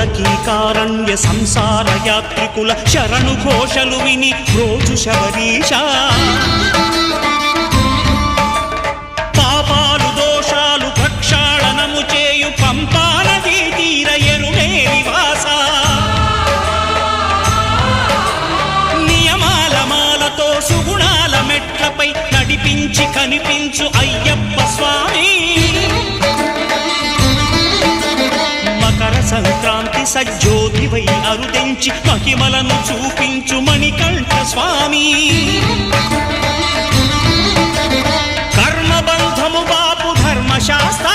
కీకారణ్య సంసార యాత్రికుల శరణు ఘోషలు విని రోజు శబరీష పాపాలు దోషాలు ప్రక్షాళనము చేయు పంపా నదీ తీర ఎరుడే నివాస నియమాల మాలతో సుగుణాల మెట్లపై నడిపించి కనిపించు అయ్యప్ప స్వామి సంక్రాంతి సజ్జోతివై అరుదించి మహిమలను చూపించు మణికంఠ స్వామి కర్మబంధము బాపు ధర్మశాస్త్ర